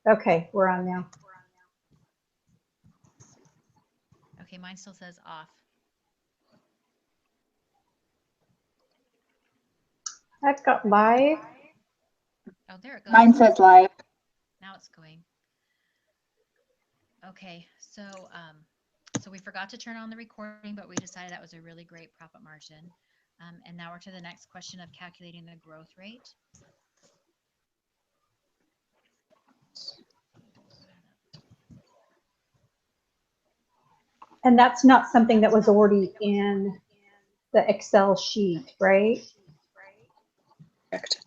Okay, we're on now. Okay, mine still says off. I've got live. Oh, there it goes. Mine says live. Now it's going. Okay, so we forgot to turn on the recording, but we decided that was a really great profit margin. And now we're to the next question of calculating the growth rate. And that's not something that was already in the Excel sheet, right? Correct.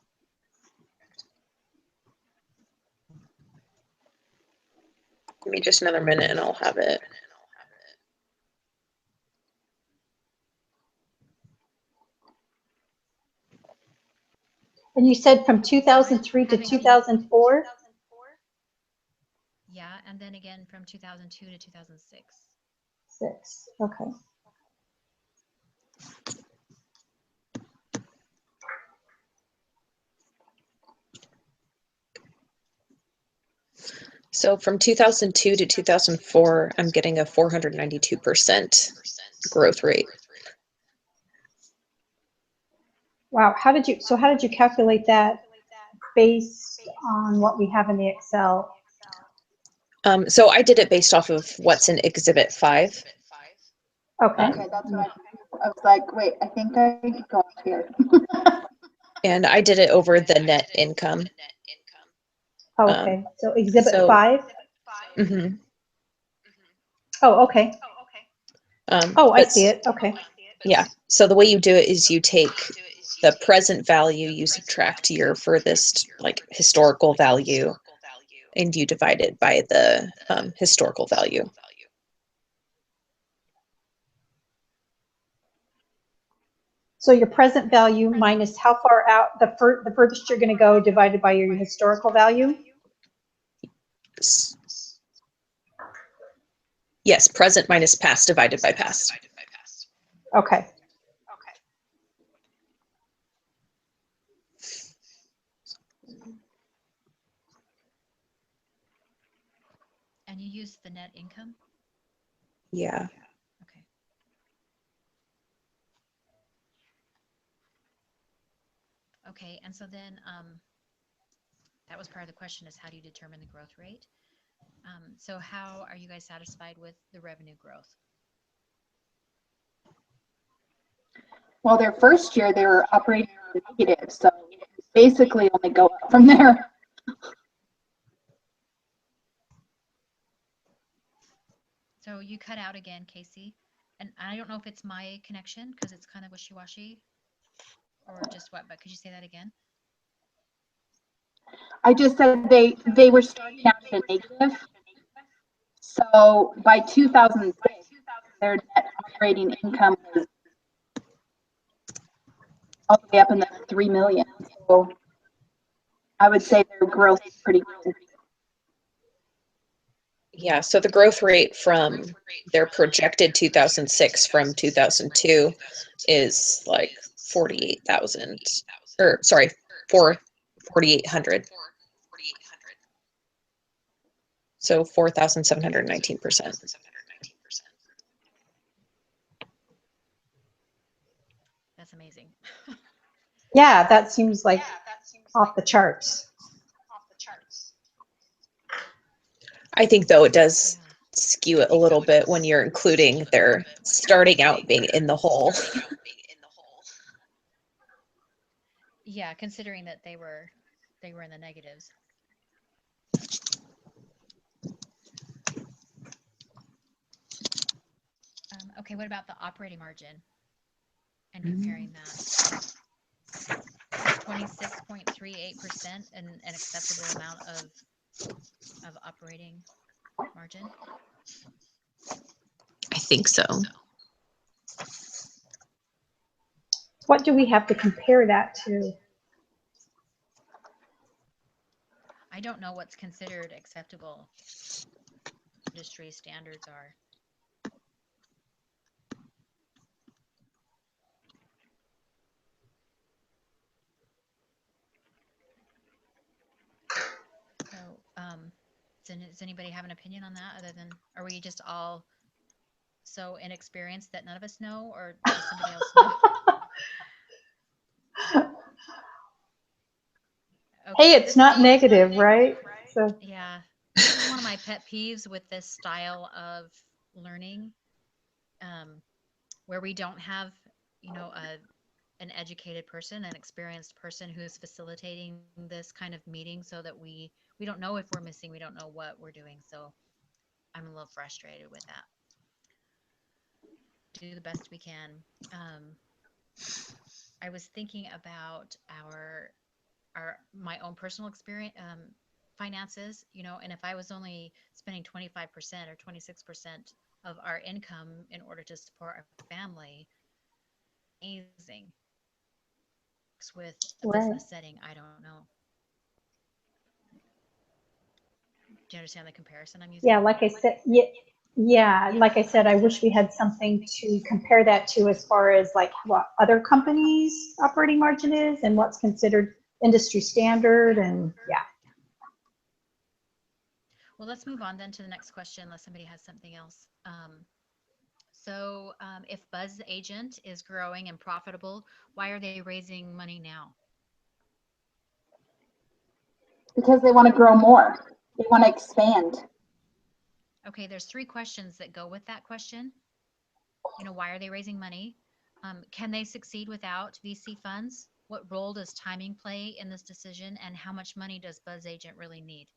Give me just another minute and I'll have it. And you said from 2003 to 2004? Yeah, and then again from 2002 to 2006. 6, okay. So from 2002 to 2004, I'm getting a 492% growth rate. Wow, how did you calculate that based on what we have in the Excel? So I did it based off of what's in Exhibit 5. Okay. Okay, that's what I was like, wait, I think I got here. And I did it over the net income. Okay, so Exhibit 5? Mm-hmm. Oh, okay. Oh, I see it. Okay. Yeah. So the way you do it is you take the present value, you subtract your furthest like historical value, and you divide it by the historical value. So your present value minus how far out, the furthest you're going to go divided by your historical value? Yes, present minus past divided by past. Okay. And you use the net income? Yeah. Okay. Okay, and so then that was part of the question, is how do you determine the growth rate? So how are you guys satisfied with the revenue growth? Well, their first year they were operating negative, so basically only go up from there. So you cut out again, Casey, and I don't know if it's my connection because it's kind of wishy-washy or just what, but could you say that again? I just said they were starting out at a negative. So by 2006, their net operating income was all the way up in the 3 million. So I would say their growth is pretty good. Yeah, so the growth rate from their projected 2006 from 2002 is like 48,000, or sorry, 4,800. So 4,719%. That's amazing. Yeah, that seems like off the charts. I think though it does skew it a little bit when you're including their starting out being in the hole. Yeah, considering that they were in the negatives. Okay, what about the operating margin and comparing that? 26.38% and an acceptable amount of operating margin? I think so. What do we have to compare that to? I don't know what's considered acceptable. Industry standards are. So Does anybody have an opinion on that other than, are we just all so inexperienced that none of us know, or does somebody else know? Okay, Hey, it's not negative, right? So yeah, this is one of my pet peeves with this style of learning, where we don't have, an educated person, an experienced person who's facilitating this kind of meeting, so that we don't know if we're missing, we don't know what we're doing. So I'm a little frustrated with that. Do the best we can. I was thinking about my own personal experience, finances, and if I was only spending 25% or 26% of our income in order to support our family, amazing. With a right. business setting, I don't know. Do you understand the comparison I'm using? Yeah, like I said, like I said, I wish we had something to compare that to as far as like what other companies' operating margin is and what's considered industry standard, and yeah. Well, let's move on then to the next question, unless somebody has something else. If Bzz Agent is growing and profitable, why are they raising money now? Because they want to grow more. They want to expand. Okay, there's 3 questions that go with that question. Why are they raising money? Can they succeed without VC funds? What role does timing play in this decision? And how much money does Bzz Agent really need?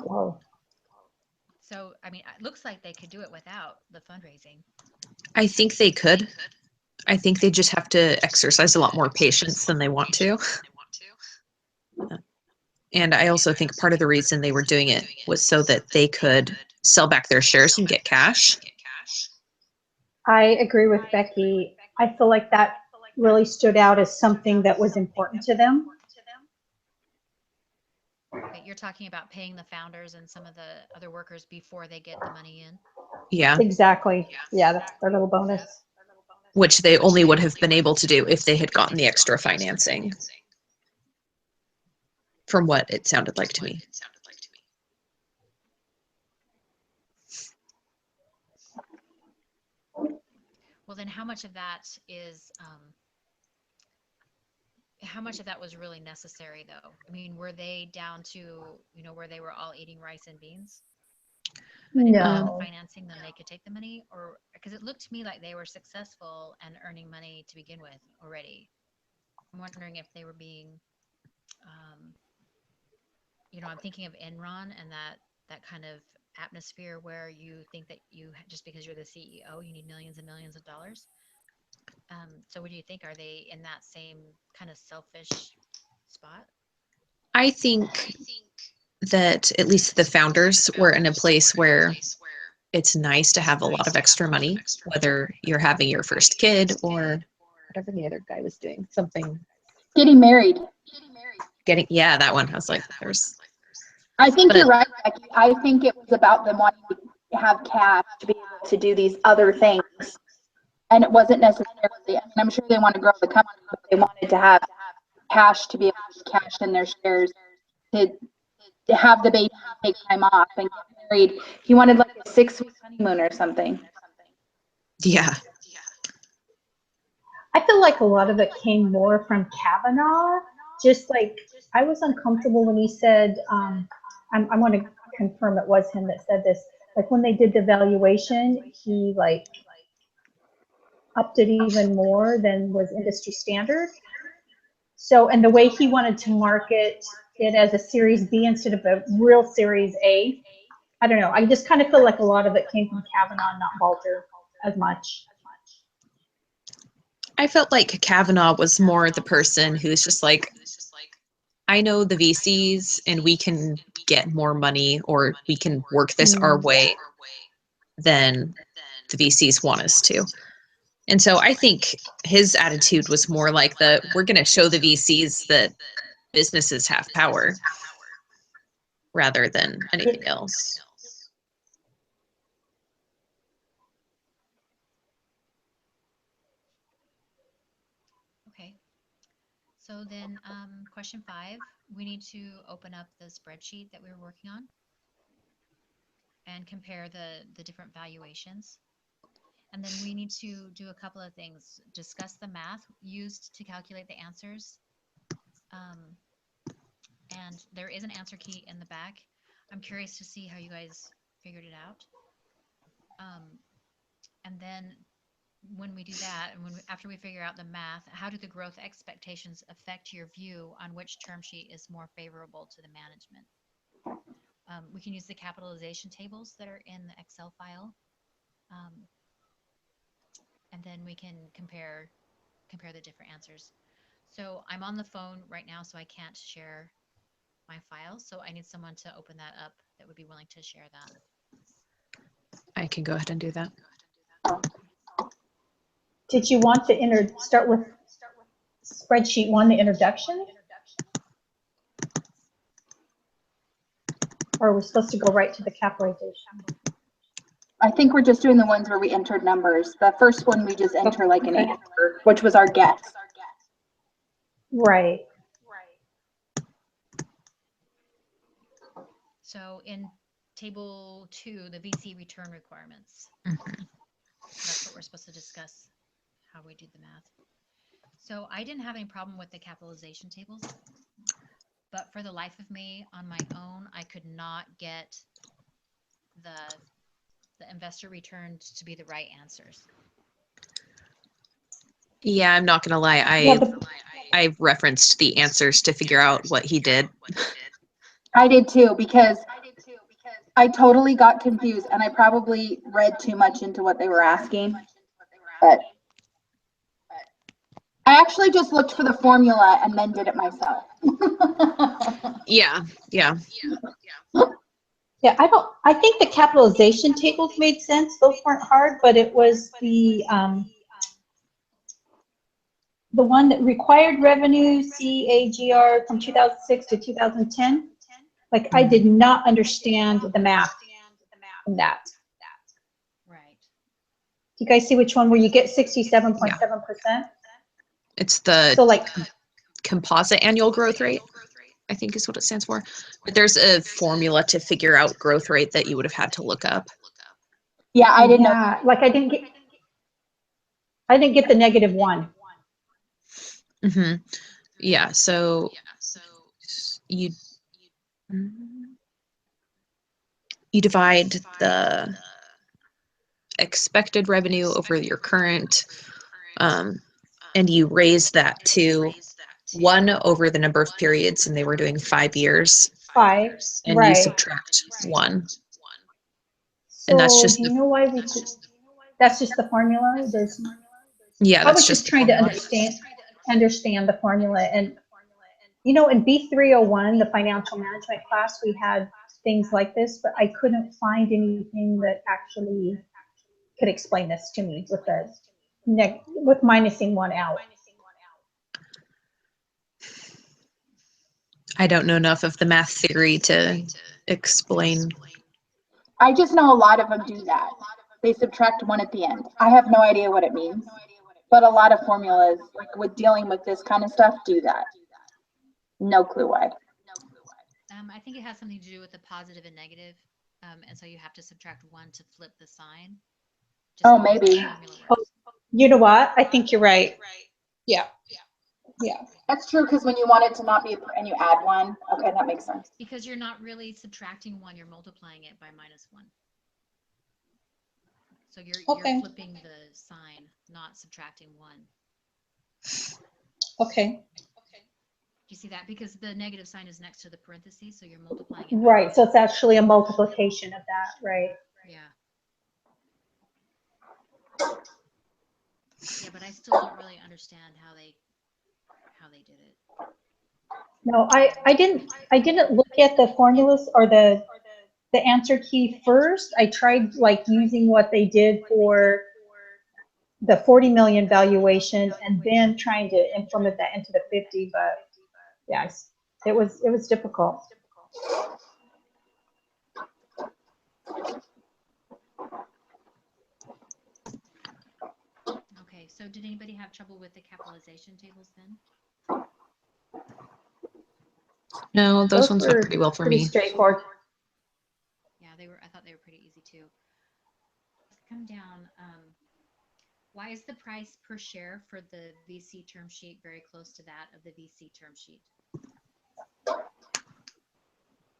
Whoa. So, I mean, it looks like they could do it without the fundraising. I think they could. I think they just have to exercise a lot more patience than they want to. And I also think part of the reason they were doing it was so that they could sell back their shares and get cash. I agree with Becky. I feel like that really stood out as something that was important to them. Okay, you're talking about paying the founders and some of the other workers before they get the money in. Yeah. Exactly. Yeah, that's their little bonus. Which they only would have been able to do if they had gotten the extra financing. From what it sounded like to me. Well, then how much of that was really necessary, though? I mean, were they down to, where they were all eating rice and beans? But if they had the No. financing, then they could take the money? Or, because it looked to me like they were successful and earning money to begin with already. I'm wondering if they were being, I'm thinking of Enron and that kind of atmosphere where you think that just because you're the CEO, you need millions and millions of dollars. So what do you think? Are they in that same kind of selfish spot? I think that at least the founders were in a place where it's nice to have a lot of extra money, whether you're having your first kid or whatever the other guy was doing, something. Getting married. Yeah, that one. I was like, I think you're right, Becky. I think it was about them wanting to have cash to be able to do these other things. And it wasn't necessarily, I mean, I'm sure they want to grow the company, but they wanted to have cash to be able to cash in their shares to have the baby, take time off and get married. He wanted like a 6-week honeymoon or something. Yeah. I feel like a lot of it came more from Kavanaugh. Just like I was uncomfortable when he said, I want to confirm it was him that said this. Like when they did the valuation, he like upped it even more than was industry standard. So, and the way he wanted to market it as a Series B instead of a real Series A, I don't know. I just kind of feel like a lot of it came from Kavanaugh, not Walter as much. I felt like Kavanaugh was more the person who's just like, I know the VCs and we can get more money or we can work this our way than the VCs want us to. And so I think his attitude was more like we're going to show the VCs that businesses have power rather than anything else. Okay. So then, question 5, we need to open up the spreadsheet that we were working on and compare the different valuations. And then we need to do a couple of things. Discuss the math used to calculate the answers. And there is an answer key in the back. I'm curious to see how you guys figured it out. And then when we do that, and after we figure out the math, how do the growth expectations affect your view on which term sheet is more favorable to the management? We can use the capitalization tables that are in the Excel file. And then we can compare the different answers. So I'm on the phone right now, so I can't share my file. So I need someone to open that up that would be willing to share that. I can go ahead and do that. Did you want to start with spreadsheet 1, the introduction? Or are we supposed to go right to the capitalization? I think we're just doing the ones where we entered numbers. The first one we just enter like an answer, which was our guess. Right. So in table 2, the VC return requirements. That's what we're supposed to discuss, how we do the math. So I didn't have any problem with the capitalization tables, but for the life of me, on my own, I could not get the investor returns to be the right answers. Yeah, I'm not gonna lie. I referenced the answers to figure out what he did. I did too, because I totally got confused and I probably read too much into what they were asking. But I actually just looked for the formula and then did it myself. Yeah. Yeah, I think the capitalization tables made sense. Those weren't hard, but it was the one that required revenue, CAGR from 2006 to 2010. Like, I did not understand the math in that. Right. Do you guys see which one where you get 67.7%? It's the So like composite annual growth rate, I think is what it stands for. But there's a formula to figure out growth rate that you would have had to look up. Yeah, I didn't know. yeah, like I didn't get the -1. Yeah, so you divide the expected revenue over your current, and you raise that to 1 over the number of periods, and they were doing 5 years. 5, and right. you subtract 1. So And that's just do you know why we could, that's just the formula? There's, yeah, I that's was just the trying to formula. understand the formula. And you know, in B483 the financial management class, we had things like this, but I couldn't find anything that actually could explain this to me with the with minusing 1 out. I don't know enough of the math theory to explain. I just know a lot of them do that. They subtract 1 at the end. I have no idea what it means, but a lot of formulas, like with dealing with this kind of stuff, do that. No clue why. I think it has something to do with the positive and negative, and so you have to subtract 1 to flip the sign. Oh, maybe. You know what? I think you're right. Yeah. Yeah. That's true, because when you want it to not be, and you add 1, okay, that makes sense. Because you're not really subtracting 1, you're multiplying it by -1. So you're flipping the sign, not subtracting 1. Okay. Do you see that? Because the negative sign is next to the parentheses, so you're multiplying it. Right, so it's actually a multiplication of that, right? Yeah. Yeah, but I still don't really understand how they did it. No, I didn't look at the formulas or the answer key first. I tried like using what they did for the 40 million valuation and then trying to implement that into the 50, but yes, it was difficult. Okay, so did anybody have trouble with the capitalization tables then? No, those ones went were pretty well for pretty me. straightforward. Yeah, I thought they were pretty easy too. Come down. Why is the price per share for the VC term sheet very close to that of the VC term sheet?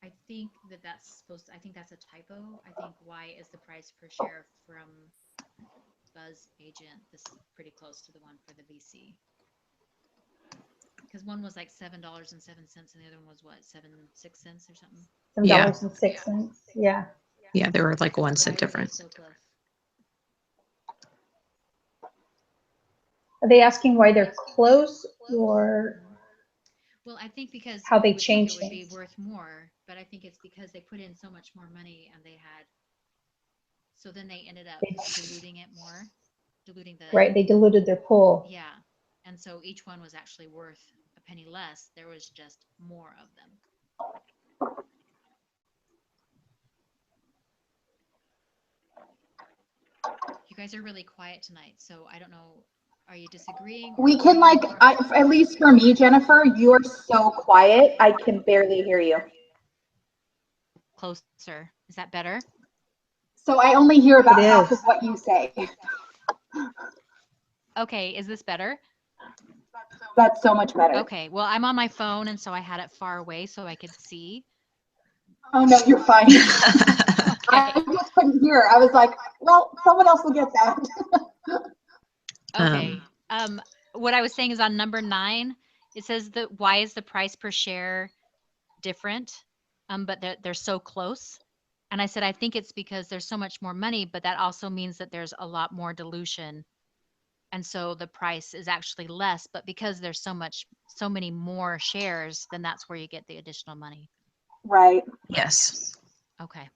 I think I think that's a typo. I think why is the price per share from Bzz Agent this pretty close to the one for the VC? Because one was like $7.07 and the other one was what, 6 cents or something? $7.06. Yeah. Yeah, they were like 1 Why cent were they difference. so close? Are they asking why they're close or Well, I think because how they you would think changed it would be things? worth more, but I think it's because they put in so much more money and they had, so then they ended up diluting it more, diluting the, Right, they diluted their pool. yeah. And so each one was actually worth a penny less. There was just more of them. You guys are really quiet tonight, so I don't know. Are you disagreeing? We can at least for me, Jennifer, you're so quiet. I can barely hear you. Closer. Is that better? So I only hear about It half is. of what you say. Okay, is this better? That's so much better. Okay, well, I'm on my phone, and so I had it far away so I could see. Oh, no, you're fine. Okay. I just couldn't hear. I was like, well, someone else will get that. Okay. What I was saying is on number 9, it says that why is the price per share different? But they're so close. And I said, I think it's because there's so much more money, but that also means that there's a lot more dilution. And so the price is actually less, but because there's so many more shares, then that's where you get the additional money. Right. Yes. Okay.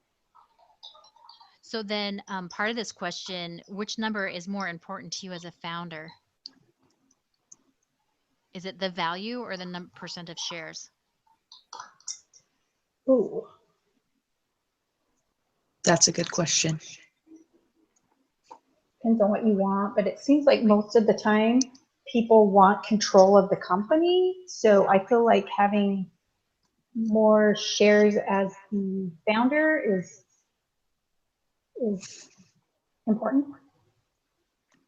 So then part of this question, which number is more important to you as a founder? Is it the value or the percent of shares? Ooh. That's a good question. Depends on what you want, but it seems like most of the time people want control of the company. So I feel like having more shares as the founder is important.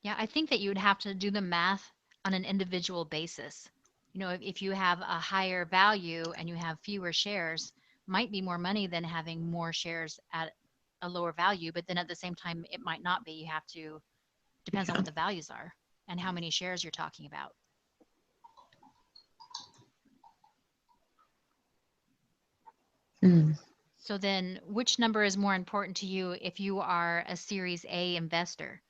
Yeah, I think that you would have to do the math on an individual basis. You know, if you have a higher value and you have fewer shares, might be more money than having more shares at a lower value, but then at the same time, it might not be. You have to, depends on what the values are and how many shares you're talking about. Mm. So then which number is more important to you if you are a Series A investor?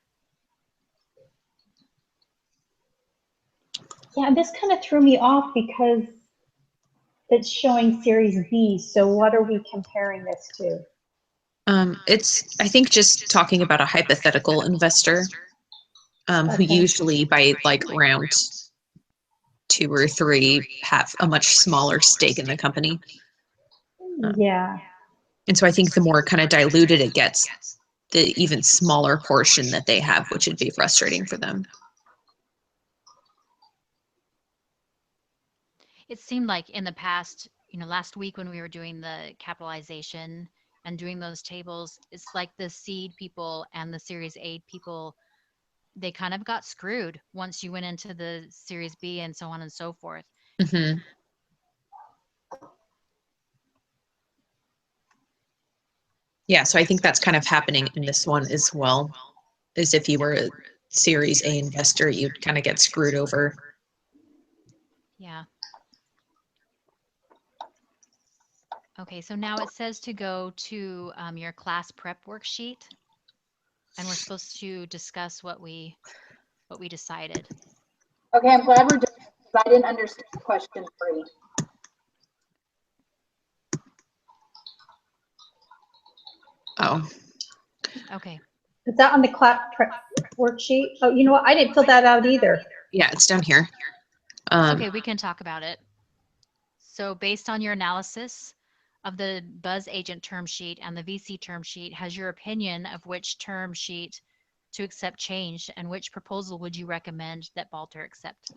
Yeah, this kind of threw me off because it's showing Series B. So what are we comparing this to? It's, I think, just talking about a hypothetical investor who usually by like round 2 or 3 have a much smaller stake in the company. Yeah. And so I think the more kind of diluted it gets, the even smaller portion that they have, which would be frustrating for them. It seemed like in the past, you know, last week when we were doing the capitalization and doing those tables, it's like the seed people and the Series A people, they kind of got screwed once you went into the Series B and so on and so forth. Mm-hmm. Yeah, so I think that's kind of happening in this one as well, as if you were a Series A investor, you'd kind of get screwed over. Yeah. Okay, so now it says to go to your class prep worksheet, and we're supposed to discuss what we decided. Okay, I'm glad we're doing this because I didn't understand question 3. Oh. Okay. Is that on the class prep worksheet? Oh, you know what? I didn't fill that out either. Yeah, it's down here. Okay, we can talk about it. So based on your analysis of the Bzz Agent term sheet and the VC term sheet, has your opinion of which term sheet to accept changed, and which proposal would you recommend that Balter accept?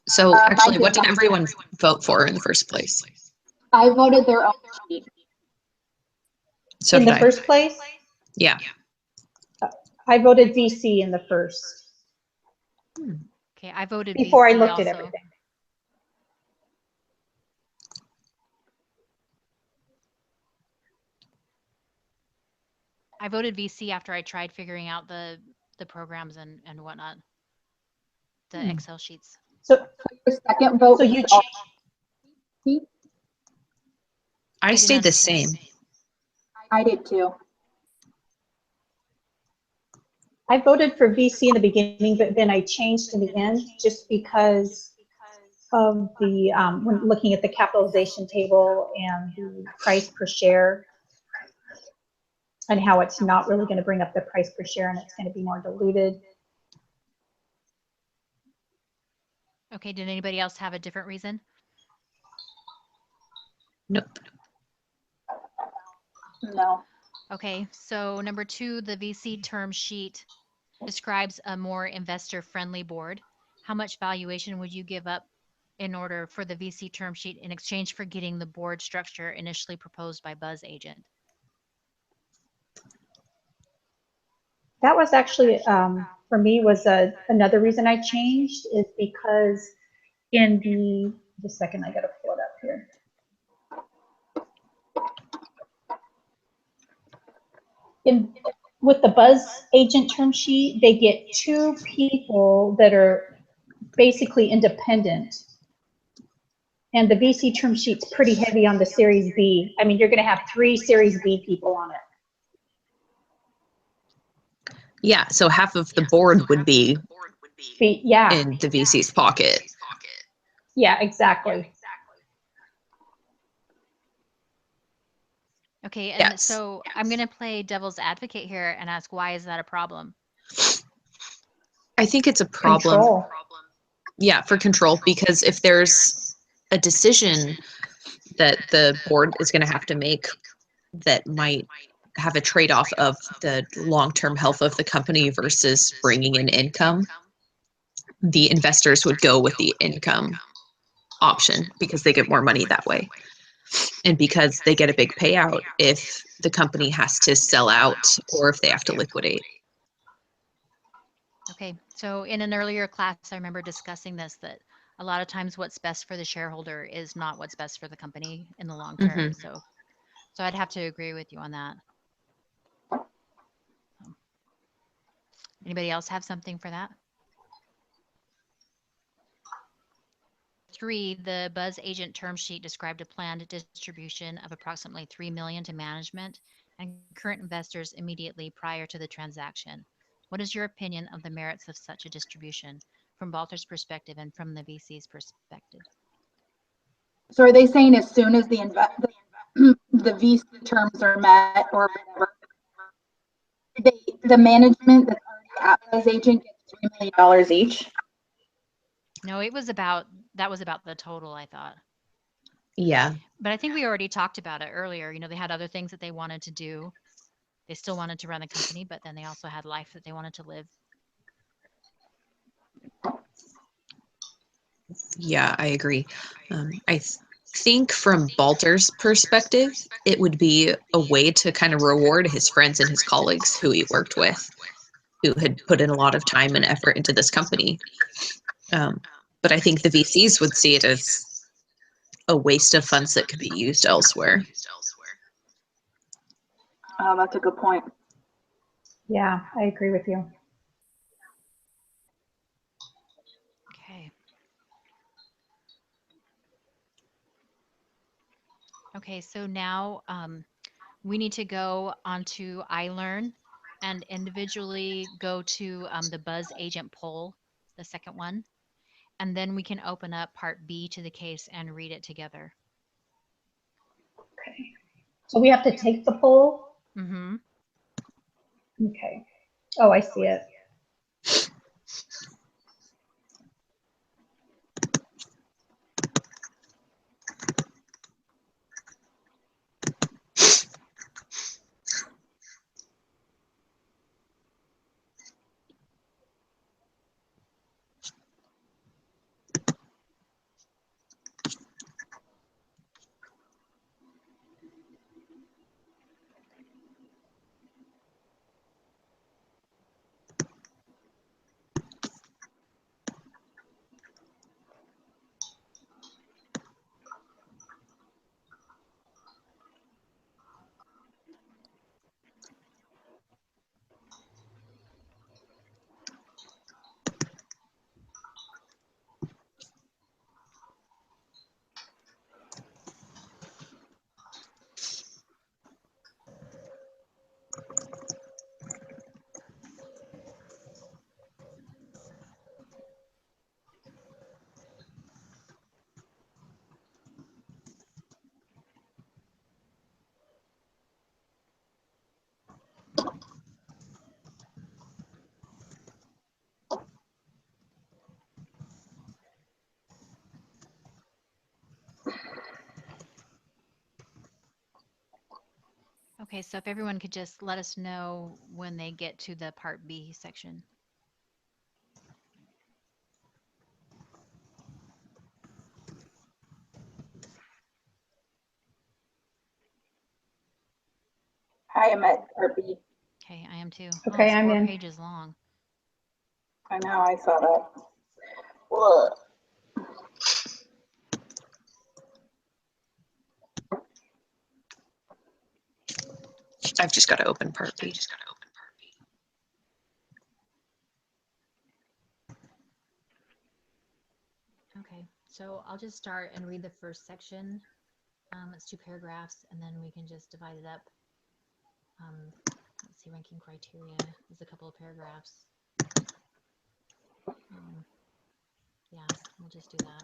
So I actually, did what did not. everyone vote for in the first place? I voted their own sheet. So In did the I. first place, Yeah. I voted VC in the first, Okay, I voted before I VC looked at also. everything. I voted VC after I tried figuring out the programs and whatnot, the Excel sheets. So, The second vote so was you all changed, I didn't stayed the understand. same. I did too. I voted for VC in the beginning, but then I changed in the end just because of the, when looking at the capitalization table and the price per share and how it's not really going to bring up the price per share and it's going to be more diluted. Okay, did anybody else have a different reason? Nope. No. Okay, so number 2, the VC term sheet describes a more investor-friendly board. How much valuation would you give up in order for the VC term sheet in exchange for getting the board structure initially proposed by Bzz Agent? That was actually, for me, was another reason I changed is because in the, just a second, I got to pull it up here. With the Bzz Agent term sheet, they get 2 people that are basically independent. And the VC term sheet's pretty heavy on the Series B. I mean, you're going to have 3 Series B people on it. Yeah, so half of the board would be Yeah. in the VC's pocket. Yeah, exactly. Okay, and Yes. so I'm going to play devil's advocate here and ask, why is that a problem? I think it's a problem. Control. Yeah, for control, because if there's a decision that the board is going to have to make that might have a trade-off of the long-term health of the company versus bringing in income, the investors would go with the income option because they get more money that way. And because they get a big payout if the company has to sell out or if they have to liquidate. Okay, so in an earlier class, I remember discussing this, that a lot of times what's best for the shareholder is not what's best for the company in the long term. So I'd have to agree with you on that. Anybody else have something for that? 3, the Bzz Agent term sheet described a planned distribution of approximately $3 million to management and current investors immediately prior to the transaction. What is your opinion of the merits of such a distribution from Balter's perspective and from the VC's perspective? So are they saying as soon as the the VC terms are met or whatever, the management that's already at Bzz Agent gets $3 million each? No, it was about, that was about the total, I thought. Yeah. But I think we already talked about it earlier. You know, they had other things that they wanted to do. They still wanted to run the company, but then they also had life that they wanted to live. Yeah, I agree. I think from Balter's perspective, it would be a way to kind of reward his friends and his colleagues who he worked with, who had put in a lot of time and effort into this company. But I think the VCs would see it as a waste of funds that could be used elsewhere. Oh, that's a good point. Yeah, I agree with you. Okay. Okay, so now we need to go onto iLearn and individually go to the Bzz Agent poll, the second one, and then we can open up part B to the case and read it together. Okay. So we have to take the poll? Mm-hmm. Okay. Oh, I see it. Okay, so if everyone could just let us know when they get to the Part B section. I am at RB. Okay, I am too. Okay, it's I'm 4 in. pages long. I know, I saw that. Ugh. I've just got to open Part B. Okay, so I'll just start and read the first section. It's 2 paragraphs, and then we can just divide it up. Let's see, ranking criteria is a couple of paragraphs. Yeah, we'll just do that.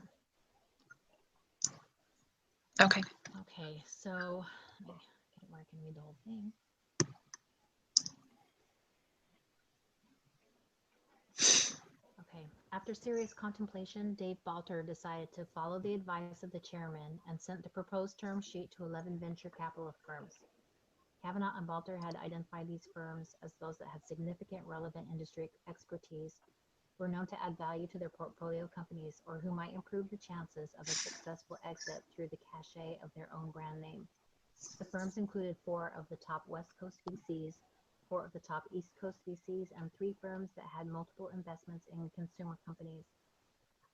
Okay. Okay, so let me get it where I can read the whole thing. Okay, after serious contemplation, Dave Balter decided to follow the advice of the chairman and sent the proposed term sheet to 11 venture capital firms. Kavanaugh and Balter had identified these firms as those that had significant relevant industry expertise, were known to add value to their portfolio companies, or who might improve the chances of a successful exit through the cachet of their own brand name. The firms included 4 of the top West Coast VCs, 4 of the top East Coast VCs, and 3 firms that had multiple investments in consumer companies.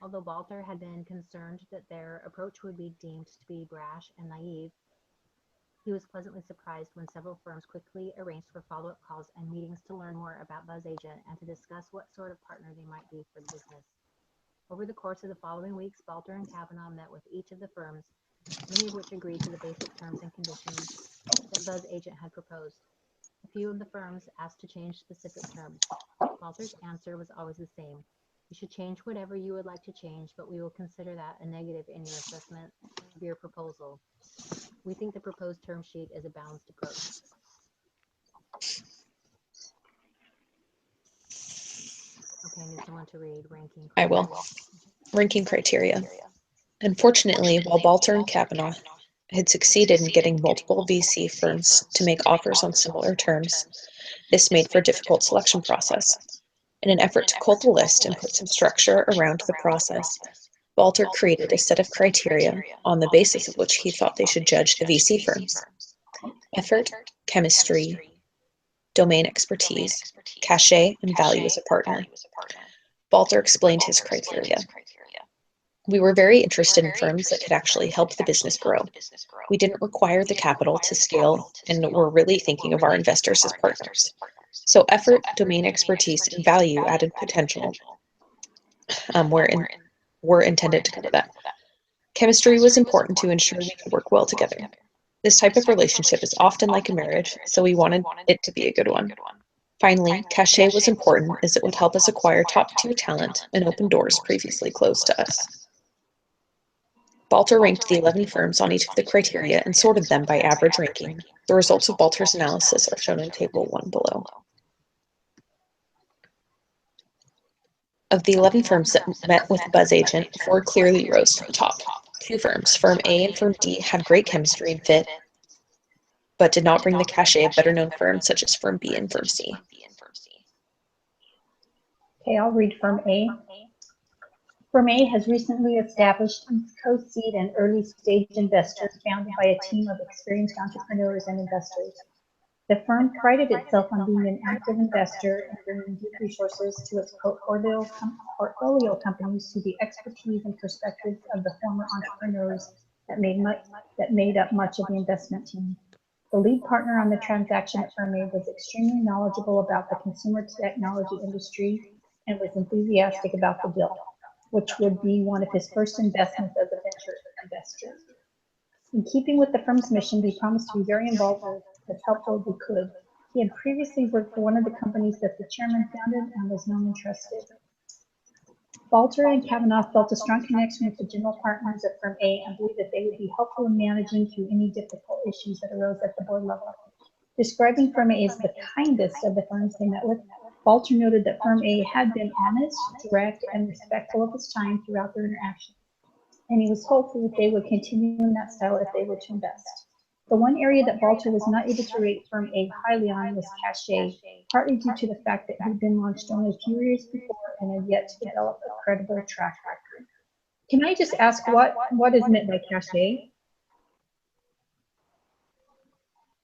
Although Balter had been concerned that their approach would be deemed to be brash and naive, he was pleasantly surprised when several firms quickly arranged for follow-up calls and meetings to learn more about Bzz Agent and to discuss what sort of partner they might be for the business. Over the course of the following weeks, Balter and Kavanaugh met with each of the firms, many of which agreed to the basic terms and conditions that Bzz Agent had proposed. A few of the firms asked to change specific terms. Balter's answer was always the same. You should change whatever you would like to change, but we will consider that a negative in your assessment of your proposal. We think the proposed term sheet is a balanced approach. Okay, I need someone to read ranking I criteria. will. Ranking criteria. Unfortunately, while Balter and Kavanaugh had succeeded in getting multiple VC firms to make offers on similar terms, this made for a difficult selection process. In an effort to cull the list and put some structure around the process, Balter created a set of criteria on the basis of which he thought they should judge the VC firms: effort, chemistry, domain expertise, cachet, and value as a partner. Balter explained his criteria. We were very interested in firms that could actually help the business grow. We didn't require the capital to scale, and were really thinking of our investors as partners. So effort, domain expertise, and value added potential were intended to cover that. Chemistry was important to ensure we could work well together. This type of relationship is often like a marriage, so we wanted it to be a good one. Finally, cachet was important as it would help us acquire top-tier talent and open doors previously closed to us. Balter ranked the 11 firms on each of the criteria and sorted them by average ranking. The results of Balter's analysis are shown in Table 1 below. Of the 11 firms that met with Bzz Agent, 4 clearly rose to the top. 2 firms, Firm A and Firm D, had great chemistry and fit, but did not bring the cachet of better-known firms such as Firm B and Firm C. Okay, I'll read Firm A. Firm A has recently established East Coast seed and early stage investors founded by a team of experienced entrepreneurs and investors. The firm prided itself on being an active investor and bringing deep resources to its portfolio companies through the expertise and perspectives of the former entrepreneurs that made up much of the investment team. The lead partner on the transaction at Firm A was extremely knowledgeable about the consumer technology industry and was enthusiastic about the deal, which would be one of his first investments as a venture investor. In keeping with the firm's mission, he promised to be very involved and as helpful as he could. He had previously worked for one of the companies that the chairman founded and was known and trusted. Balter and Kavanaugh felt a strong connection with the general partners at Firm A and believed that they would be helpful in managing through any difficult issues that arose at the board level. Describing Firm A as the kindest of the firms they met with, Balter noted that Firm A had been honest, direct, and respectful of his time throughout their interaction, and he was hopeful that they would continue in that style if they were to invest. The one area that Balter was not able to rate firm A highly on was cachet, partly due to the fact that it had been launched only a few years before and had yet to develop a credible track record. Can I just ask what is meant by cachet?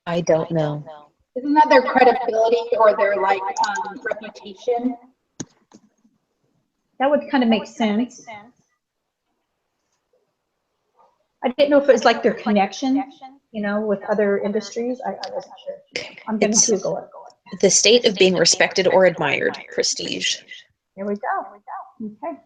I don't know. Isn't that their credibility or their like reputation? That would kind of make sense. I didn't know if it was like their connection, you know, with other industries. I wasn't sure. I'm going to Google it. The state of being respected or admired, prestige. There we go. Okay.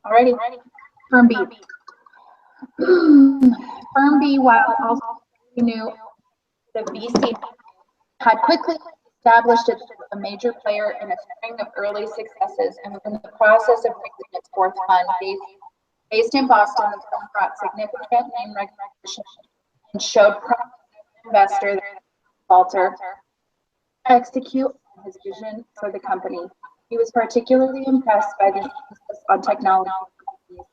Alrighty. Firm B. Firm B, while also new, the VC had quickly established itself a major player in a string of early successes and was in the process of raising its fourth fund. Based in Boston, the firm brought significant name recognition and showed promise as an investor that Balter execute on his vision for the company. He was particularly impressed by the emphasis on technology companies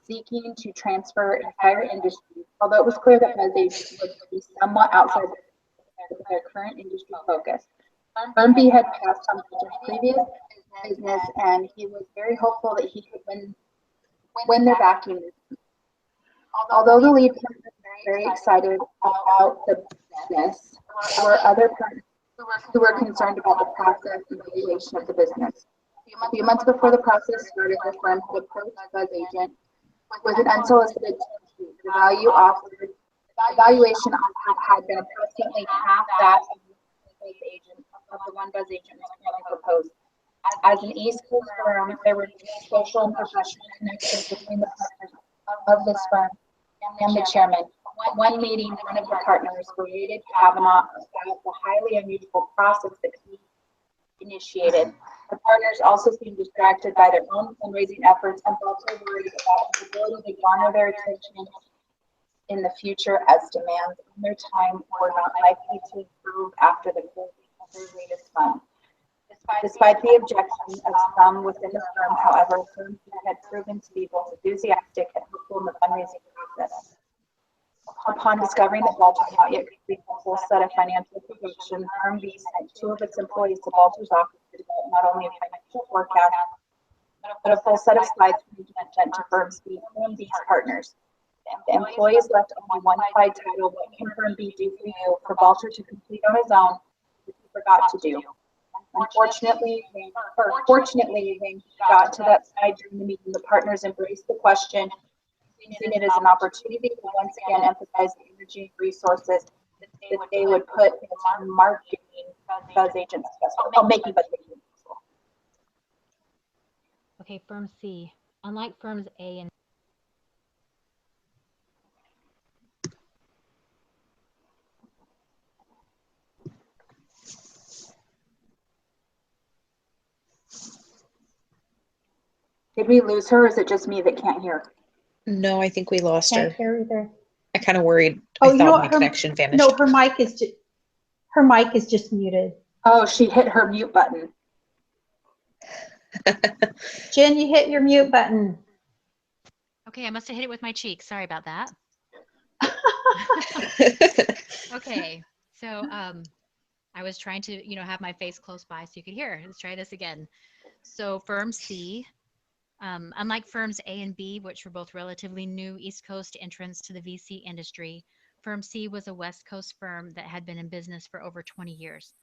seeking to transfer entire industries, although it was clear that Bzz Agent would be somewhat outside their current industry focus. Firm B had passed on Balter's previous business, and he was very hopeful that he could win their backing. Although the lead partner was very excited about the business, there were other partners who were concerned about the process and valuation of the business. A few months before the process started, the firm had approached Bzz Agent with an unsolicited term sheet. The valuation had been approximately half that of the one Bzz Agent was currently proposed. As an East Coast firm, there were social and professional connections between the partners of this firm and the chairman. One meeting, one of the partners berated Kavanaugh about the highly unusual process that he initiated. The partners also seemed distracted by their own fundraising efforts and also worried about his ability to garner their attention in the future as demands on their time were not likely to improve after the closing of their latest fund. Despite the objections of some within the firm, however, firm had proven to be both enthusiastic and hopeful in the fundraising process. Upon discovering that Balter had not yet completed a full set of financial projections, Firm B sent 2 of its employees to Balter's office to develop not only a financial forecast, but a full set of slides for sent to Firm B's partners. The employees left only one slide titled, "What can Firm B do for you?" for Balter to complete on his own, which he forgot to do. Fortunately, when he got to that slide during the meeting, the partners embraced the question, using it as an opportunity to once again emphasize the energy and resources that they would put into marketing Bzz Agent successful, making Bzz Agent successful. Okay, firm C. Unlike firms A and Did we lose her, or is it just me that can't hear? No, I think we lost her. Can't hear either. I kind of worried. Oh, I you know thought what? my connection vanished. No, her mic is just muted. Oh, she hit her mute button. Jen, you hit your mute button. okay, I must have hit it with my cheek. Sorry about that. Okay, so I was trying to, have my face close by so you could hear. Let's try this again. So firm C, unlike firms A and B, which were both relatively new East Coast entrants to the VC industry, firm C was a West Coast firm that had been in business for over 20 years.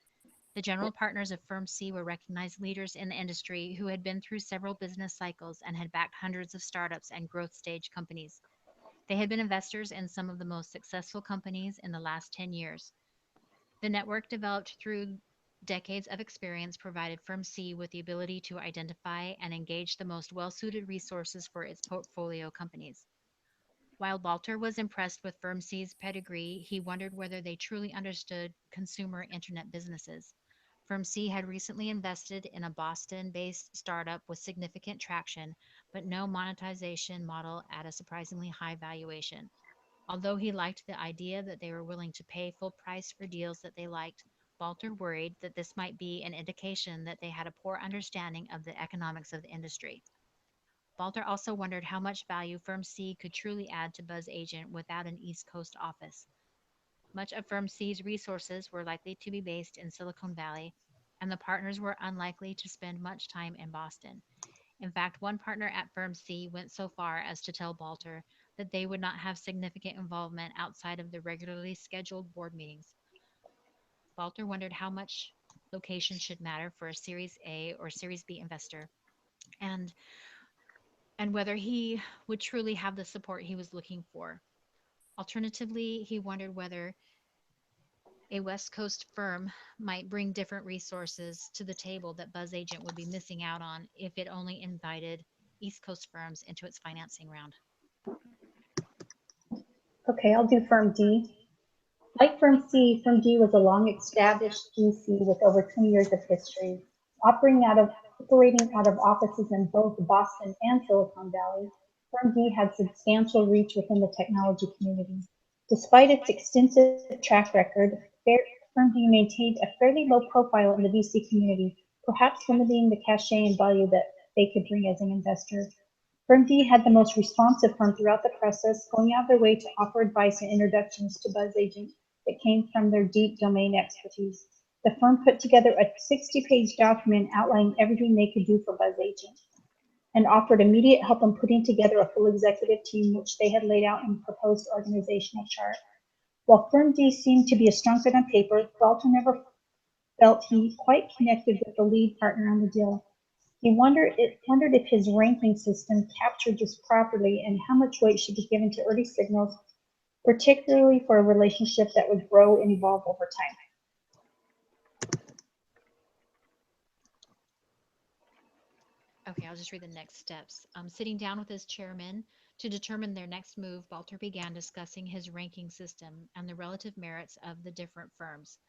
The general partners of firm C were recognized leaders in the industry who had been through several business cycles and had backed hundreds of startups and growth stage companies. They had been investors in some of the most successful companies in the last 10 years. The network developed through decades of experience provided Firm C with the ability to identify and engage the most well-suited resources for its portfolio companies. While Balter was impressed with Firm C's pedigree, he wondered whether they truly understood consumer internet businesses. Firm C had recently invested in a Boston-based startup with significant traction, but no monetization model at a surprisingly high valuation. Although he liked the idea that they were willing to pay full price for deals that they liked, Balter worried that this might be an indication that they had a poor understanding of the economics of the industry. Balter also wondered how much value Firm C could truly add to Buzz Agent without an East Coast office. Much of Firm C's resources were likely to be based in Silicon Valley, and the partners were unlikely to spend much time in Boston. In fact, one partner at Firm C went so far as to tell Balter that they would not have significant involvement outside of the regularly scheduled board meetings. Balter wondered how much location should matter for a Series A or Series B investor, and whether he would truly have the support he was looking for. Alternatively, he wondered whether a West Coast firm might bring different resources to the table that Buzz Agent would be missing out on if it only invited East Coast firms into its financing round. Okay, I'll do Firm D. Like Firm C, Firm D was a long-established GC with over 20 years of history, operating out of offices in both Boston and Silicon Valley. Firm D had substantial reach within the technology community. Despite its extensive track record, Firm D maintained a fairly low profile in the VC community, perhaps limiting the cachet and value that they could bring as an investor. Firm D had the most responsive firm throughout the process, going out of their way to offer advice and introductions to Buzz Agent that came from their deep domain expertise. The firm put together a 60-page document outlining everything they could do for Buzz Agent and offered immediate help in putting together a full executive team, which they had laid out in proposed organizational chart. While Firm D seemed to be a strong fit on paper, Balter never felt he quite connected with the lead partner on the deal. He wondered if his ranking system captured this properly and how much weight should be given to early signals, particularly for a relationship that would grow and evolve over time. Okay, I'll just read the next steps. Sitting down with his chairman to determine their next move, Balter began discussing his ranking system and the relative merits of the different firms.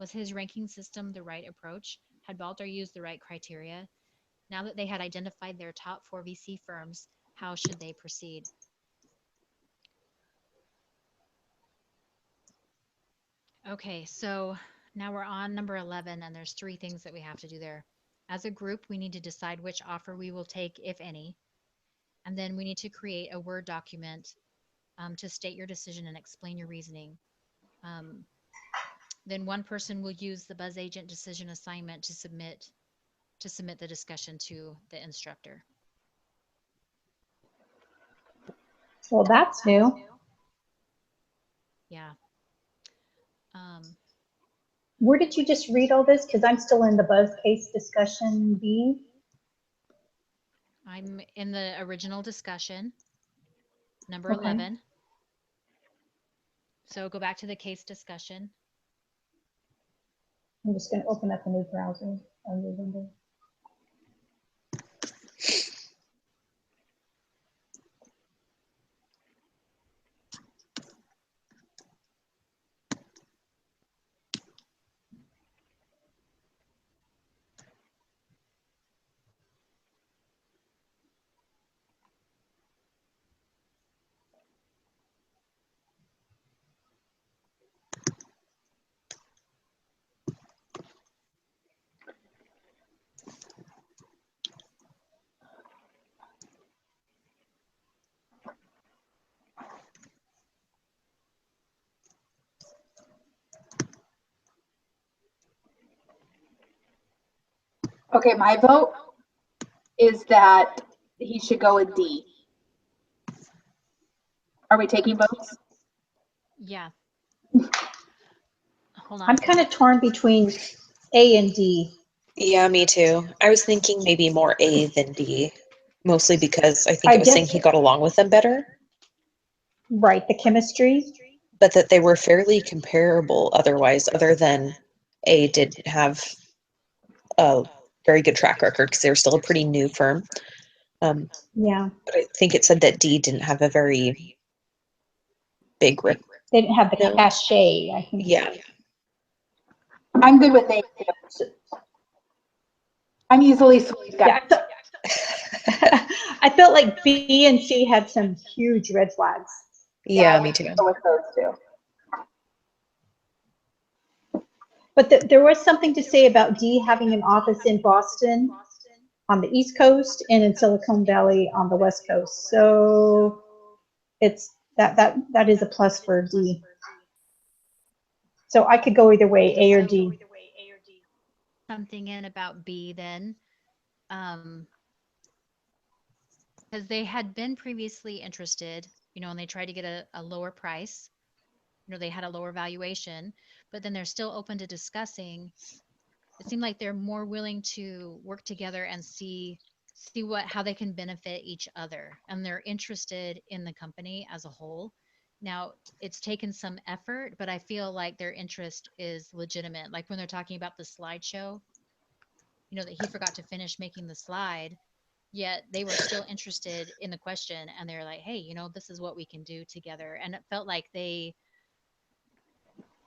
Was his ranking system the right approach? Had Balter used the right criteria? Now that they had identified their top 4 VC firms, how should they proceed? Okay, so now we're on number 11, and there's 3 things that we have to do there. As a group, we need to decide which offer we will take, if any, and then we need to create a Word document to state your decision and explain your reasoning. Then one person will use the Buzz Agent decision assignment to submit the discussion to the instructor. Well, that's new. Yeah. Where did you just read all this? Because I'm still in the Buzz case discussion B. I'm in the original discussion, number 11. So go back to the case discussion. I'm just going to open up a new browser. Okay, my vote is that he should go with D. Are we taking votes? Yeah. Hold on. I'm kind of torn between A and D. Yeah, me too. I was thinking maybe more A than D, mostly because I think it was saying he got along with them better. Right, the chemistry. But that they were fairly comparable otherwise, other than A did have a very good track record because they were still a pretty new firm. Yeah. But I think it said that D didn't have a very big rip. They didn't have the cachet, I think. Yeah. I'm good with A. I'm easily swayed, guys. Yeah, I felt like B and C had some huge red flags. Yeah, me too. Go with those two. But there was something to say about D having an office in Boston on the East Coast and in Silicon Valley on the West Coast. So it's that is a plus for D. So I could go either way, A or D. Something in about B then, because they had been previously interested, you know, and they tried to get a lower price. You know, they had a lower valuation, but then they're still open to discussing. It seemed like they're more willing to work together and see how they can benefit each other, and they're interested in the company as a whole. Now, it's taken some effort, but I feel like their interest is legitimate. Like when they're talking about the slideshow, you know, that he forgot to finish making the slide, yet they were still interested in the question, and they're like, hey, you know, this is what we can do together. And it felt like they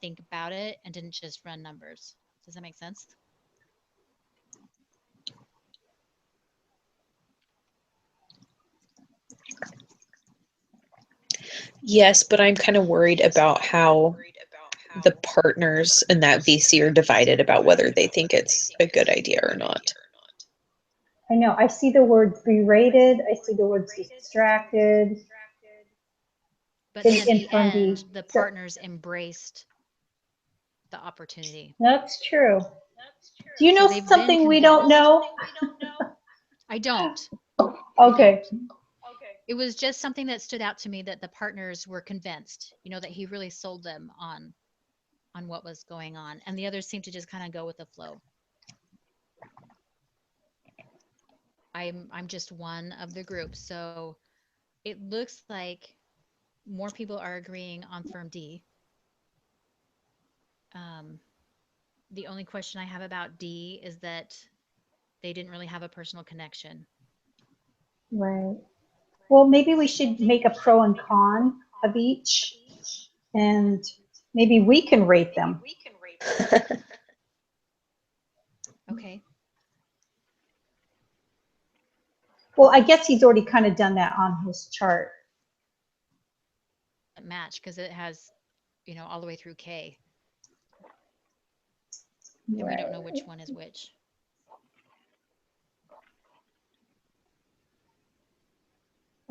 think about it and didn't just run numbers. Does that make sense? Yes, but I'm kind of worried about how the partners in that VC are divided about whether they think it's a good idea or not. I know, I see the words berated, I see the words distracted. But then at in the from D. end, the partners embraced the opportunity. That's true. Do you So know they've been something we don't know? I don't. Okay. It was just something that stood out to me, that the partners were convinced, you know, that he really sold them on what was going on, and the others seemed to just kind of go with the flow. I'm just one of the group, so it looks like more people are agreeing on firm D. The only question I have about D is that they didn't really have a personal connection. Right. Well, maybe we should make a pro and con of each, and maybe we can rate them. Okay. Well, I guess he's already kind of done that on his chart. Match, because it has, you know, all the way through K. And we don't know which one is which.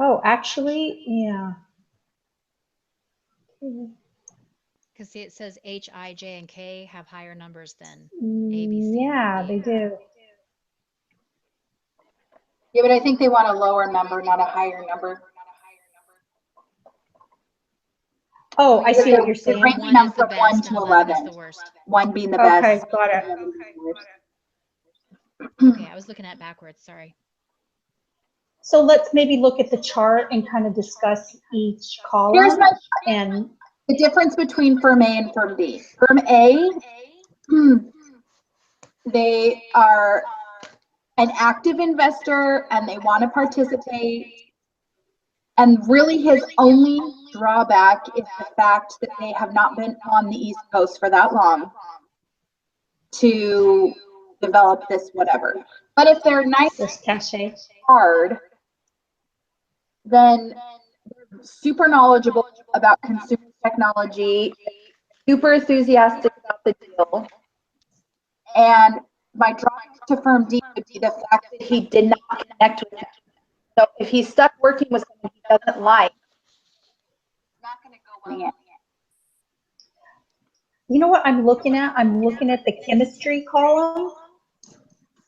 Oh, actually, yeah. Because see, it says H, I, J, and K have higher numbers than A, B, C, Yeah, and D. they do. Yeah, but I think they want a lower number, not a higher number. Oh, I see what you're They're saying. ranking One them is the from 1 best to and 11 is 11. the worst. 1 being the Okay, best. got it. 11 being the worst. Okay, I was looking at backwards, sorry. So let's maybe look at the chart and kind of discuss each column. Here's and the difference between firm A and firm B. Firm A, they are an active investor and they want to participate. And really his only drawback is the fact that they have not been on the East Coast for that long to develop this whatever. But if they're nice and hard, then they're super knowledgeable about consumer technology, super enthusiastic about the deal. And my drawback to firm D would be the fact that he did not connect with him. So if he's stuck working with someone he doesn't like, he's not going to go well. You know what I'm looking at? I'm looking at the chemistry column.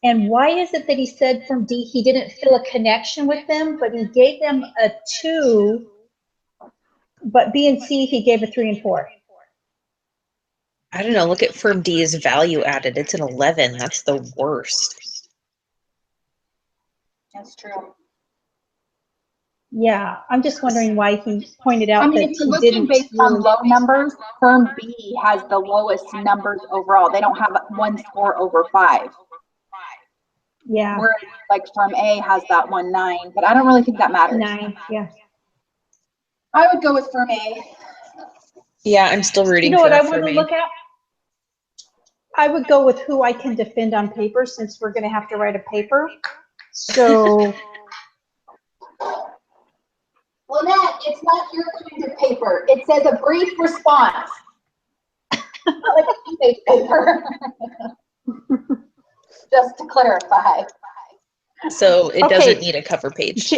And why is it that he said from D he didn't feel a connection with them, but he gave them a 2, but B and C he gave a 3 and 4? I don't know. Look at firm D as value added. It's an 11. That's the worst. That's true. Yeah, I'm just wondering why he pointed out that if you're he looking didn't based on really. low numbers, firm B has the lowest numbers overall. They don't have one score over 5. Yeah. Whereas like firm A has that 1.9, but I don't really think that matters. 9, yeah. I would go with firm A. Yeah, I'm still rooting You know for what I firm want to A. look at? I would go with who I can defend on paper, since we're going to have to write a paper. So. Lynette, it's not your kind of paper. It says a brief response. Not like a 2-page paper. Just to clarify. So it Okay. doesn't need a cover page.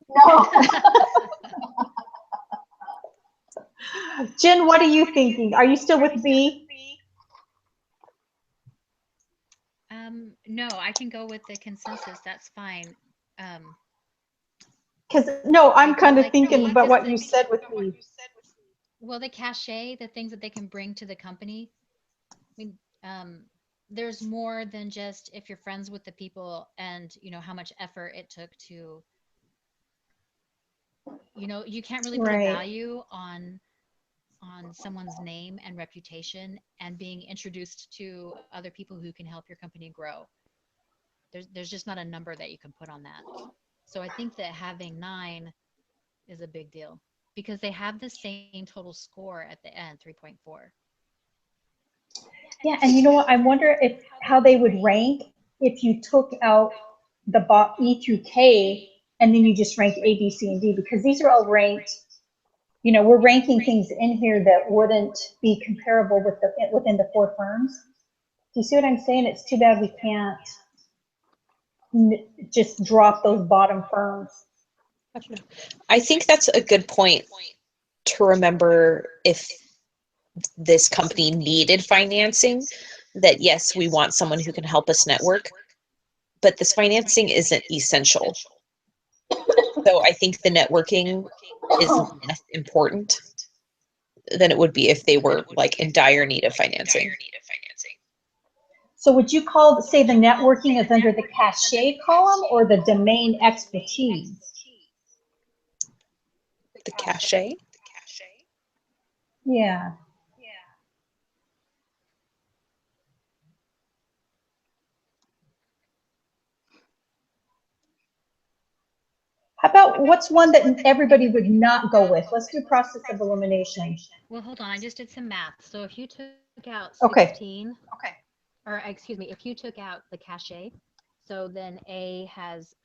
No. Jen, what are you thinking? Are you still with B? No, I can go with the consensus. That's fine. Because no, I'm kind of like thinking B, about 'cause what the- you said with B. Well, the cachet, the things that they can bring to the company. I mean, there's more than just if you're friends with the people and you know how much effort it took to, you know, you can't really put a Right. value on someone's name and reputation and being introduced to other people who can help your company grow. There's just not a number that you can put on that. So I think that having 9 is a big deal because they have the same total score at the end, 3.4. Yeah, and you know what? I wonder if how they would rank if you took out the E through K and then you just ranked A, B, C, and D, because these are all ranked. You know, we're ranking things in here that wouldn't be comparable with within the 4 firms. Do you see what I'm saying? It's too bad we can't just drop those bottom firms. I think that's a good point to remember if this company needed financing, that yes, we want someone who can help us network, but this financing isn't essential. So I think the networking is less important than it would be if they were like in dire need of financing. So would you call, say, the networking is under the cachet column or the domain expertise? The cachet? Yeah. How about what's one that everybody would not go with? Let's do process of elimination. Well, hold on. I just did some math. So if you took out Okay. 16, or excuse me, if you took out the cachet, so then A has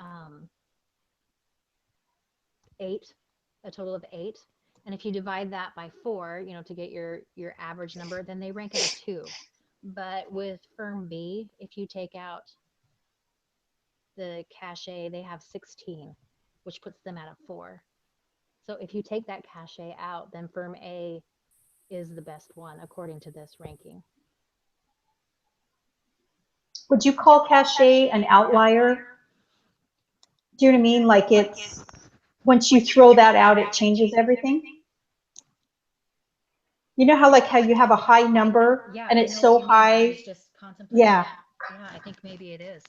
8, a total of 8. And if you divide that by 4, you know, to get your average number, then they rank at a 2. But with firm B, if you take out the cachet, they have 16, which puts them at a 4. So if you take that cachet out, then firm A is the best one according to this ranking. Would you call cachet an outlier? Do you know what I mean? Like it's, once you throw that out, it changes everything? You know how like how you have a high number Yeah, and I it's know so what you mean. I high? was just contemplating Yeah. that. Yeah, I think maybe it is.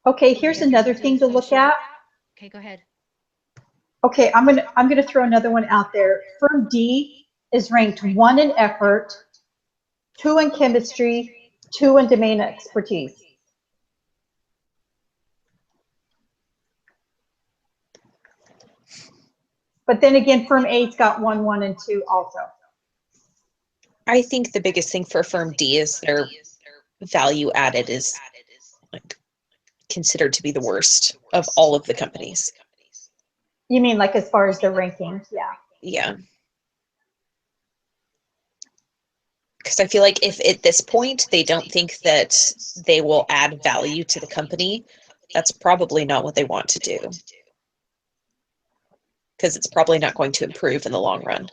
Okay, here's another thing to look at. Okay, go ahead. Okay, I'm gonna throw another one out there. Firm D is ranked 1 in effort, 2 in chemistry, 2 in domain expertise. But then again, firm A's got 1, 1, and 2 also. I think the biggest thing for firm D is their value added is like considered to be the worst of all of the companies. You mean like as far as the rankings? Yeah. Yeah. Because I feel like if at this point they don't think that they will add value to the company, that's probably not what they want to do. Because it's probably not going to improve in the long run.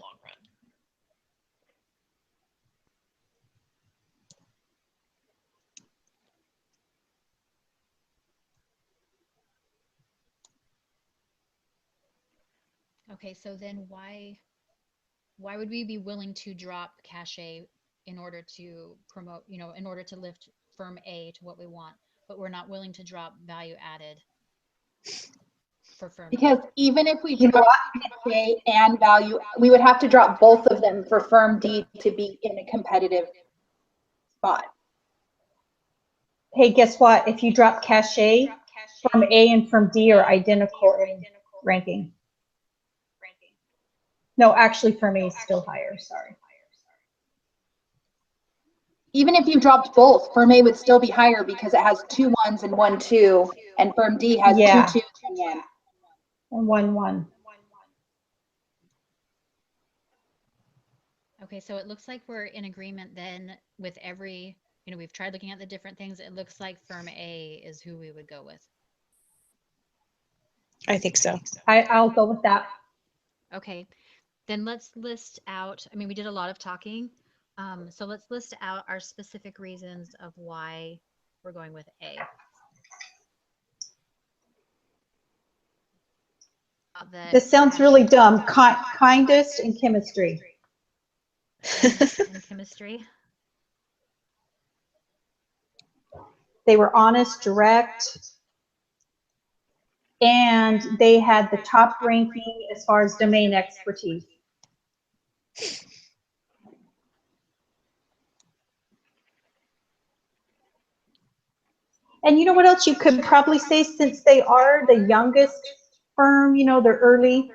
Okay, so then why would we be willing to drop cachet in order to promote, you know, in order to lift firm A to what we want, but we're not willing to drop value added for firm B? Because even if we drop cachet and value, we would have to drop both of them for firm D to be in a competitive spot. Hey, guess what? If you drop cachet, firm A and firm D are identical in ranking. No, actually firm A is still higher, sorry. Even if you dropped both, Firm A would still be higher because it has 2 1s and 1 2, and Firm D has Yeah. 2 2s and 1. And 1 1. Okay, so it looks like we're in agreement then with every, we've tried looking at the different things. It looks like Firm A is who we would go with. I think so. I'll go with that. Okay, then let's list out, we did a lot of talking. So let's list out our specific reasons of why we're going with A. This sounds really dumb. Kindest in chemistry. In chemistry. They were honest, direct, and they had the top ranking as far as domain expertise. And you know what else you could probably say, since they are the youngest firm, they're early,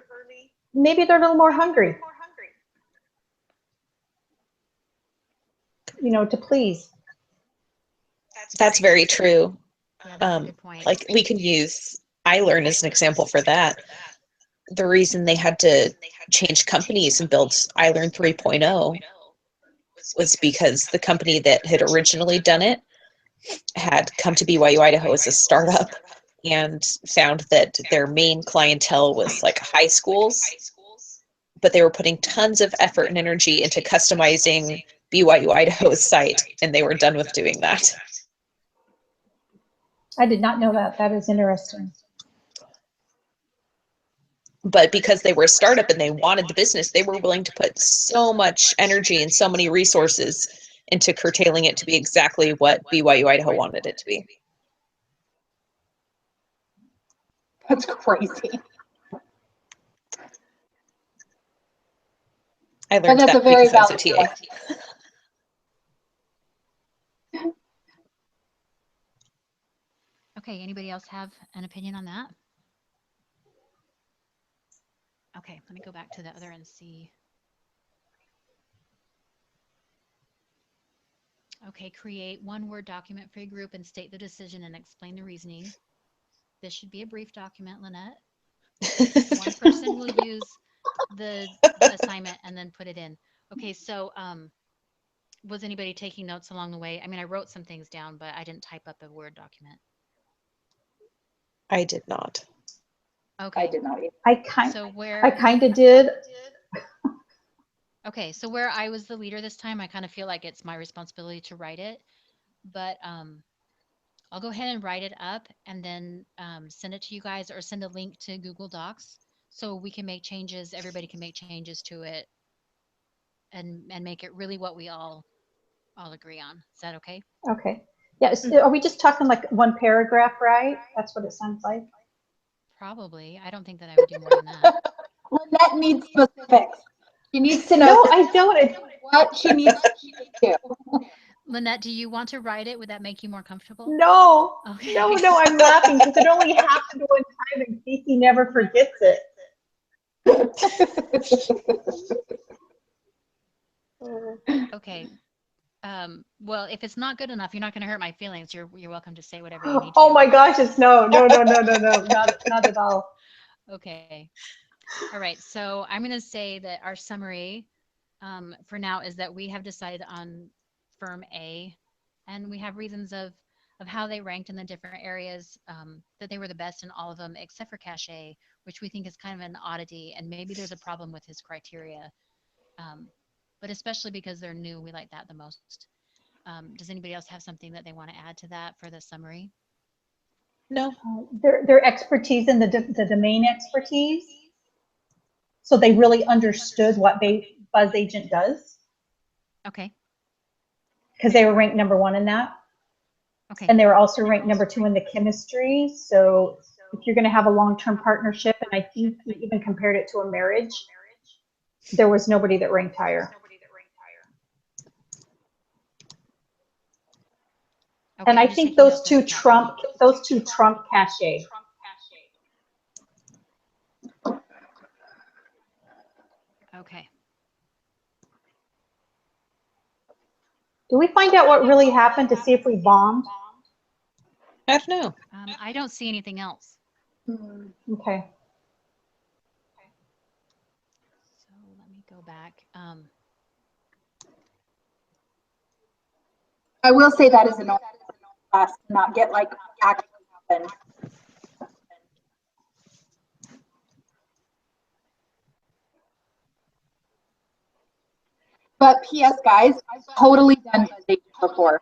maybe they're a little more hungry, to please. That's very true. Yeah, that's a good point. Like we can use iLearn as an example for that. The reason they had to change companies and build iLearn 3.0 was because the company that had originally done it had come to BYU Idaho as a startup and found that their main clientele was like high schools, but they were putting tons of effort and energy into customizing BYU Idaho's site, and they were done with doing that. I did not know that. That is interesting. But because they were a startup and they wanted the business, they were willing to put so much energy and so many resources into curtailing it to be exactly what BYU Idaho wanted it to be. That's crazy. I learned that's that a very because I was a valid TA. Okay, anybody else have an opinion on that? Okay, let me go back to the other and see. Okay, create one Word document for your group and state the decision and explain the reasoning. This should be a brief document, Lynette. One person will use the assignment and then put it in. Okay, so was anybody taking notes along the way? I wrote some things down, but I didn't type up a Word document. I did not. Okay. I did not either. I kind of did. Okay, so where I was the leader this time, I kind of feel like it's my responsibility to write it, but I'll go ahead and write it up and then send it to you guys, or send a link to Google Docs so we can make changes. Everybody can make changes to it and make it really what we all agree on. Is that okay? Okay. Yes. Are we just talking like one paragraph, right? That's what it sounds like. Probably. I don't think that I would do more than that. Lynette needs specifics. She needs to know. No, I don't. What she needs to do. Lynette, do you want to write it? Would that make you more comfortable? No. Okay. No, I'm laughing because it only happened one time and Casey never forgets it. Okay. Well, if it's not good enough, you're not going to hurt my feelings. You're welcome to say whatever you need to. Oh my gosh, it's no, not at all. Okay. All right. So I'm going to say that our summary for now is that we have decided on Firm A, and we have reasons of how they ranked in the different areas, that they were the best in all of them except for Cache, which we think is kind of an oddity, and maybe there's a problem with his criteria. But especially because they're new, we like that the most. Does anybody else have something that they want to add to that for the summary? No. Their expertise in the domain expertise. So they really understood what Bzz Agent does. Okay. Because they were ranked #1 in that. Okay. And they were also ranked #2 in the chemistry. So if you're going to have a long-term partnership, and I think we even compared it to a marriage, there was nobody that ranked higher. Okay, and I think those two trump Cache. Okay. Do we find out what really happened to see if we bombed? I don't know. I don't see anything else. Okay. So let me go back. I will say that is annoying class to not get like actually happened. But P.S. guys, I've totally done Buzz Agent before.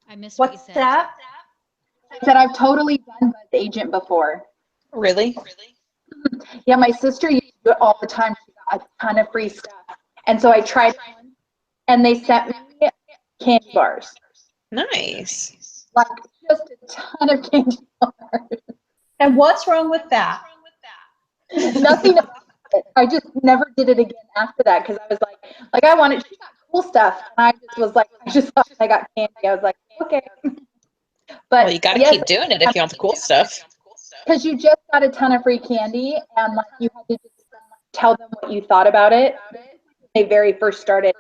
I missed what you What's said. that? I said I've totally done Buzz Agent before. Really? Yeah, my sister used to do it all the time. She got a ton of free stuff. And so I tried one, and they sent me candy bars. Nice. Like just a ton of candy bars. And what's wrong with that? Nothing about it. I just never did it again after that because I was like I wanted, she got cool stuff. And I just was like, I just thought I got candy. I was like, okay. But Well, you got to yes, keep doing it if you want the cool stuff. because you just got a ton of free candy and like you had to just tell them what you thought about it. They very first started.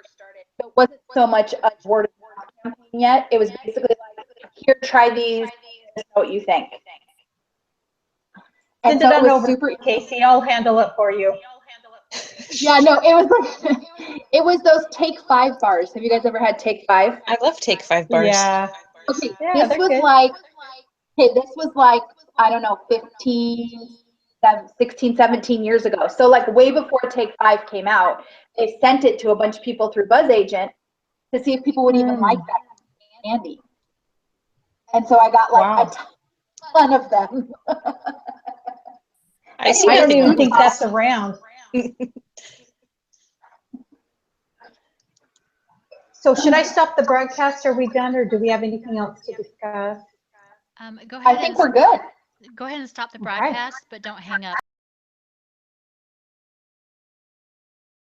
So it wasn't so much a word of mouth campaign yet. It was basically like, here, try these, and know what you think. And Send so it it on was over, super. Casey. I'll handle it for you. Yeah, no, it was like it was those Take 5 bars. Have you guys ever had Take 5? I love Take 5 bars. Yeah. Okay, Yeah, this they're was good. like, I don't know, 15, 16, 17 years ago. So like way before Take 5 came out, they sent it to a bunch of people through Buzz Agent to see if people would even like that candy. And so I got like a ton of them. I see I don't nothing even wrong think with that's this. around. So should I stop the broadcast? Are we done, or do we have anything else to discuss? Go ahead. I think we're good. Go ahead and stop the broadcast, but don't hang up